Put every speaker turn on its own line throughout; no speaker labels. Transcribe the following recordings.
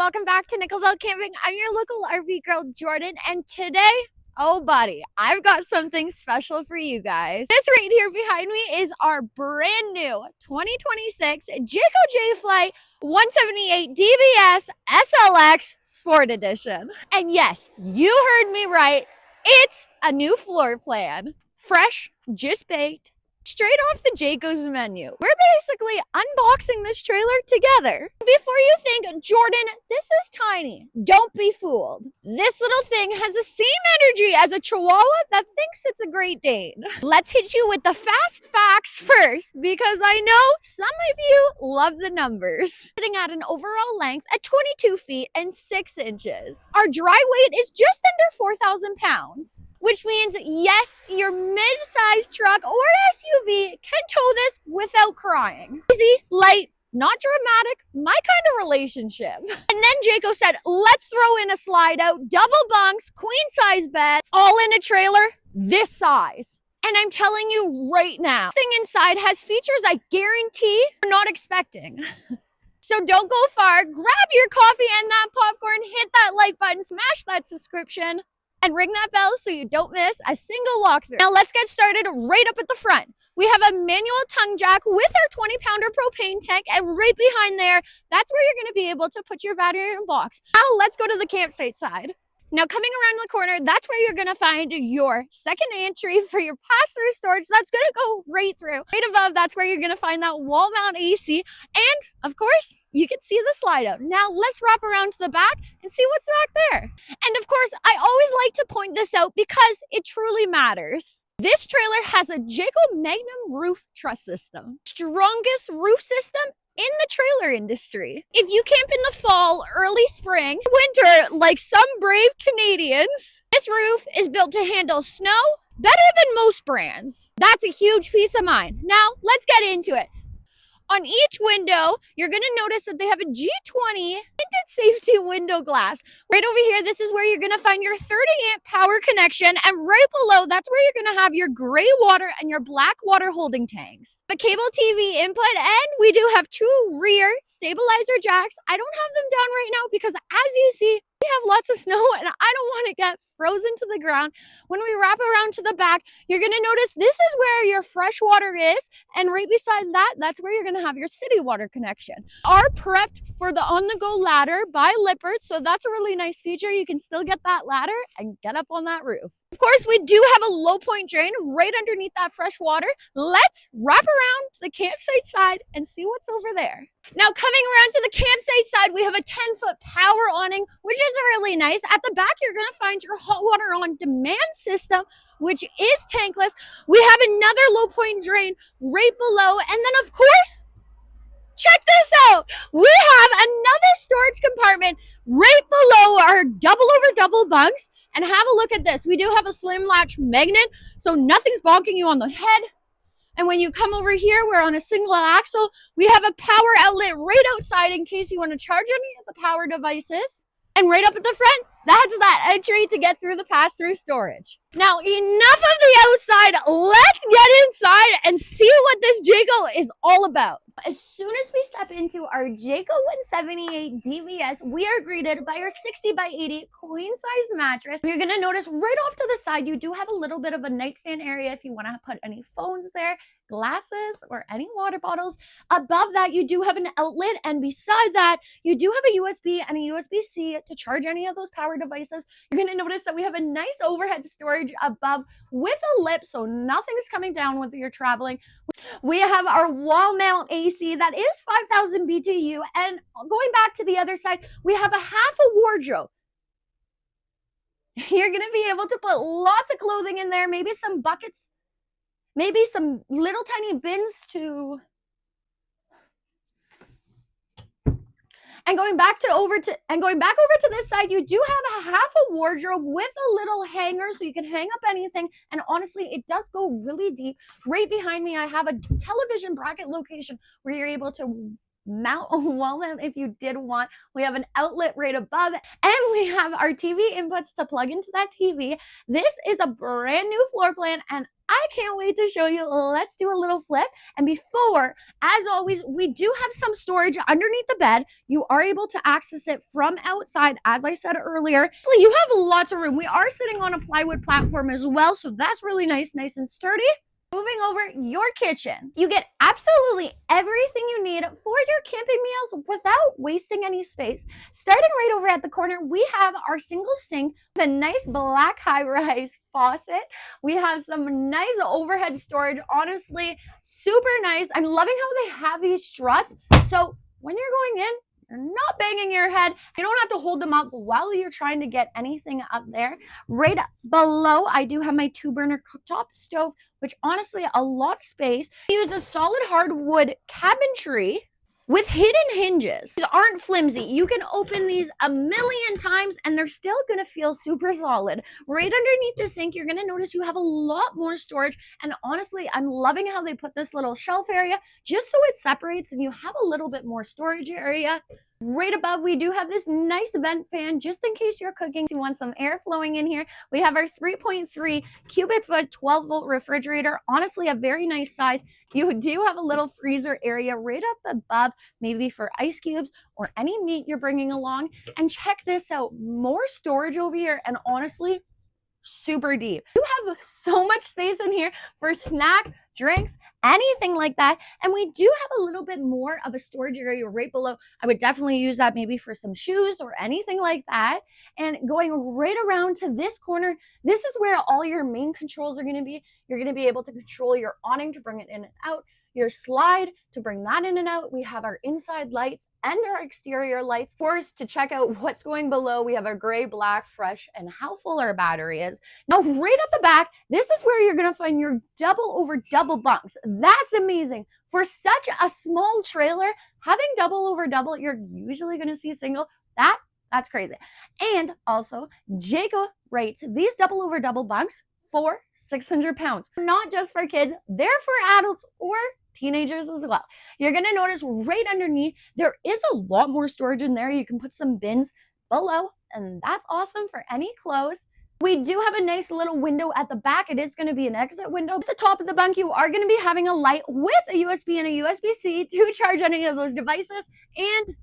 welcome back to Nickelbell Camping. I'm your local RV girl, Jordan, and today, oh buddy, I've got something special for you guys. This right here behind me is our brand new 2026 Jayco J-Flight 178 DBS SLX Sport Edition. And yes, you heard me right, it's a new floor plan. Fresh, just baked, straight off the Jayco's menu. We're basically unboxing this trailer together. Before you think, Jordan, this is tiny, don't be fooled. This little thing has the same energy as a Chihuahua that thinks it's a Great Dane. Let's hit you with the fast facts first, because I know some of you love the numbers. Sitting at an overall length at 22 feet and 6 inches. Our dry weight is just under 4,000 pounds. Which means, yes, your mid-sized truck or SUV can tow this without crying. Easy, light, not dramatic, my kind of relationship. And then Jayco said, let's throw in a slide out, double bunks, queen size bed, all in a trailer this size. And I'm telling you right now, the thing inside has features I guarantee you're not expecting. So don't go far, grab your coffee and that popcorn, hit that like button, smash that subscription, and ring that bell so you don't miss a single walkthrough. Now let's get started right up at the front. We have a manual tongue jack with our 20-pounder propane tank, and right behind there, that's where you're gonna be able to put your battery in a box. Now let's go to the campsite side. Now coming around the corner, that's where you're gonna find your second entry for your pass-through storage. That's gonna go right through. Right above, that's where you're gonna find that wall mount AC. And of course, you can see the slide out. Now let's wrap around to the back and see what's back there. And of course, I always like to point this out because it truly matters. This trailer has a Jayco Magnum roof truss system. Strongest roof system in the trailer industry. If you camp in the fall, early spring, winter, like some brave Canadians, this roof is built to handle snow better than most brands. That's a huge peace of mind. Now, let's get into it. On each window, you're going to notice that they have a G20 tinted safety window glass. Right over here, this is where you're going to find your 30-amp power connection. And right below, that's where you're going to have your gray water and your black water holding tanks. The cable TV input, and we do have 2 rear stabilizer jacks. I don't have them down right now because, as you see, we have lots of snow and I don't want to get frozen to the ground. When we wrap around to the back, you're going to notice this is where your fresh water is, and right beside that, that's where you're going to have your city water connection. Are prepped for the on-the-go ladder by Lippert, so that's a really nice feature. You can still get that ladder and get up on that roof. Of course, we do have a low point drain right underneath that fresh water. Let's wrap around to the campsite side and see what's over there. Now, coming around to the campsite side, we have a 10-foot power awning, which is really nice. At the back, you're going to find your hot water on demand system, which is tankless. We have another low point drain right below. And then, of course, check this out. We have another storage compartment right below our double bunks. And have a look at this. We do have a slim latch magnet, so nothing's bonking you on the head. And when you come over here, we're on a single axle. We have a power outlet right outside in case you want to charge any of the power devices. And right up at the front, that's that entry to get through the pass-through storage. Now, enough of the outside. Let's get inside and see what this Jayco is all about. As soon as we step into our Jayco 178 DBS, we are greeted by our 60 by 80 queen size mattress. You're going to notice right off to the side, you do have a little bit of a nightstand area if you want to put any phones there, glasses, or any water bottles. Above that, you do have an outlet, and beside that, you do have a USB and a USB-C to charge any of those power devices. You're going to notice that we have a nice overhead storage above with a lip, so nothing's coming down when you're traveling. We have our wall mount AC that is 5,000 BTU, and going back to the other side, we have a half a wardrobe. You're going to be able to put lots of clothing in there, maybe some buckets, maybe some little tiny bins to... And going back over to this side, you do have a half a wardrobe with a little hanger so you can hang up anything. And honestly, it does go really deep. Right behind me, I have a television bracket location where you're able to mount a wall mount if you did want. We have an outlet right above, and we have our TV inputs to plug into that TV. This is a brand new floor plan, and I can't wait to show you. Let's do a little flip. And before, as always, we do have some storage underneath the bed. You are able to access it from outside, as I said earlier. So you have lots of room. We are sitting on a plywood platform as well, so that's really nice and sturdy. Moving over your kitchen, you get absolutely everything you need for your camping meals without wasting any space. Starting right over at the corner, we have our single sink, the nice black high-rise faucet. We have some nice overhead storage. Honestly, super nice. I'm loving how they have these struts. So when you're going in, you're not banging your head. You don't have to hold them up while you're trying to get anything up there. Right below, I do have my 2-burner cooktop stove, which honestly, a lot of space. I use a solid hardwood cabinetry with hidden hinges. These aren't flimsy. You can open these a million times and they're still gonna feel super solid. Right underneath the sink, you're gonna notice you have a lot more storage. And honestly, I'm loving how they put this little shelf area just so it separates and you have a little bit more storage area. Right above, we do have this nice vent fan just in case you're cooking. You want some air flowing in here. We have our 3.3 cubic foot 12-volt refrigerator. Honestly, a very nice size. You do have a little freezer area right up above, maybe for ice cubes or any meat you're bringing along. And check this out, more storage over here. And honestly, super deep. You have so much space in here for snack, drinks, anything like that. And we do have a little bit more of a storage area right below. I would definitely use that maybe for some shoes or anything like that. And going right around to this corner, this is where all your main controls are going to be. You're going to be able to control your awning to bring it in and out, your slide to bring that in and out. We have our inside lights and our exterior lights. Of course, to check out what's going below, we have our gray, black, fresh, and how full our battery is. Now, right at the back, this is where you're gonna find your double over double bunks. That's amazing. For such a small trailer, having double over double, you're usually gonna see single. That's crazy. And also, Jayco rates these double over double bunks for 600 pounds. Not just for kids, they're for adults or teenagers as well. You're gonna notice right underneath, there is a lot more storage in there. You can put some bins below, and that's awesome for any clothes. We do have a nice little window at the back. It is gonna be an exit window. At the top of the bunk, you are gonna be having a light with a USB and a USB-C to charge any of those devices. And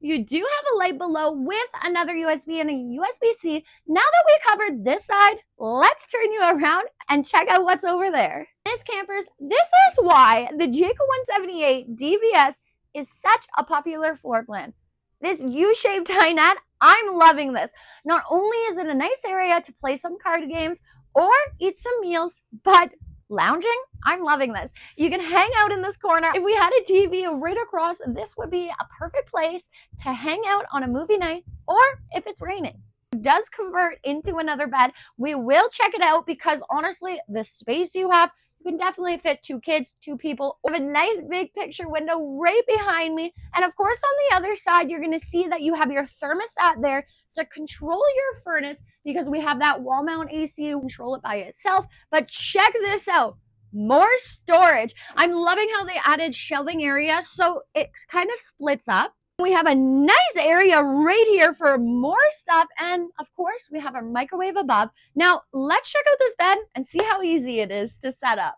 you do have a light below with another USB and a USB-C. Now that we covered this side, let's turn you around and check out what's over there. Campers, this is why the Jayco 178 DBS is such a popular floor plan. This U-shaped dinette, I'm loving this. Not only is it a nice area to play some card games or eat some meals, but lounging, I'm loving this. You can hang out in this corner. If we had a TV right across, this would be a perfect place to hang out on a movie night or if it's raining. It does convert into another bed. We will check it out because honestly, the space you have, you can definitely fit 2 kids, 2 people. We have a nice big picture window right behind me. And of course, on the other side, you're going to see that you have your thermostat there to control your furnace because we have that wall mount AC. You control it by itself. But check this out. More storage. I'm loving how they added shelving area. So it kind of splits up. We have a nice area right here for more stuff. And of course, we have our microwave above. Now, let's check out this bed and see how easy it is to set up.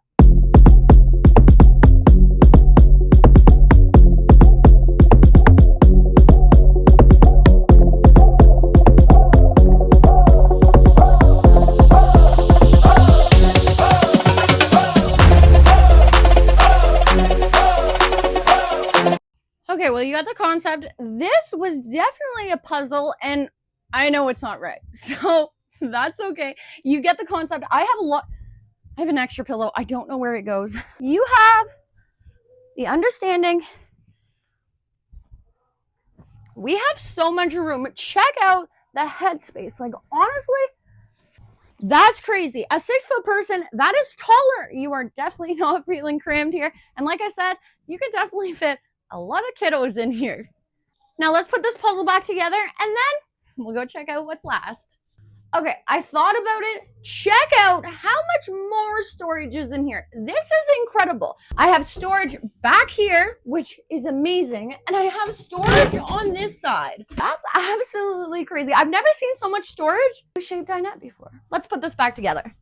Okay, well, you got the concept. This was definitely a puzzle, and I know it's not right, so that's okay. You get the concept. I have an extra pillow. I don't know where it goes. You have the understanding. We have so much room. Check out the headspace. Like, honestly, that's crazy. A 6-foot person, that is taller. You are definitely not feeling crammed here. And like I said, you could definitely fit a lot of kiddos in here. Now let's put this puzzle back together and then we'll go check out what's last. Okay, I thought about it. Check out how much more storage is in here. This is incredible. I have storage back here, which is amazing, and I have storage on this side. That's absolutely crazy. I've never seen so much storage in a shaped dinette before. Let's put this back together.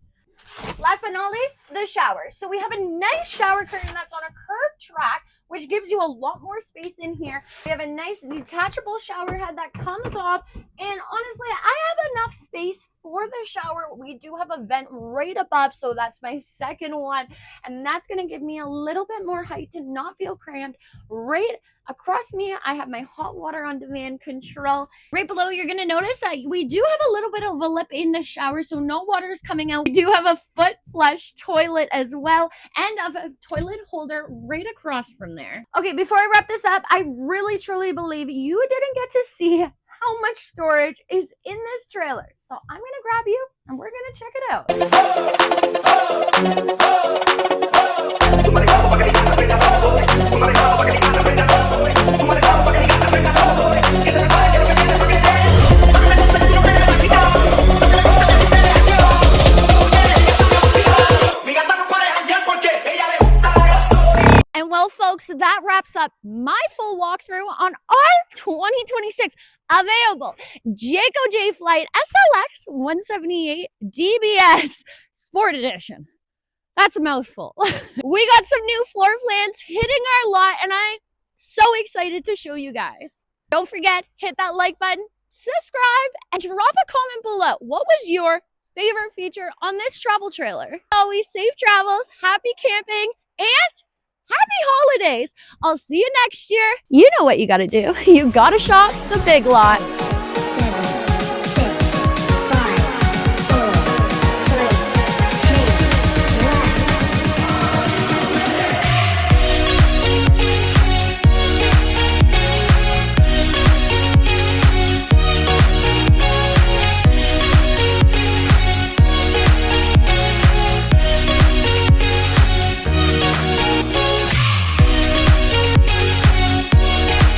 Last but not least, the shower. So we have a nice shower curtain that's on a curved track, which gives you a lot more space in here. We have a nice detachable shower head that comes off. And honestly, I have enough space for the shower. We do have a vent right above, so that's my second one. And that's gonna give me a little bit more height to not feel cramped. Right across me, I have my hot water on demand control. Right below, you're gonna notice that we do have a little bit of a lip in the shower, so no water is coming out. We do have a foot flush toilet as well, and a toilet holder right across from there. Okay, before I wrap this up, I really truly believe you didn't get to see how much storage is in this trailer. So I'm gonna grab you and we're gonna check it out. And well, folks, that wraps up my full walkthrough on our 2026 available Jayco J Flight SLX 178 DBS Sport Edition. That's a mouthful. We got some new floor plans hitting our lot, and I'm so excited to show you guys. Don't forget, hit that like button, subscribe, and drop a comment below. What was your favorite feature on this travel trailer? Always safe travels, happy camping, and happy holidays. I'll see you next year. You know what you gotta do. You gotta shop the big lot.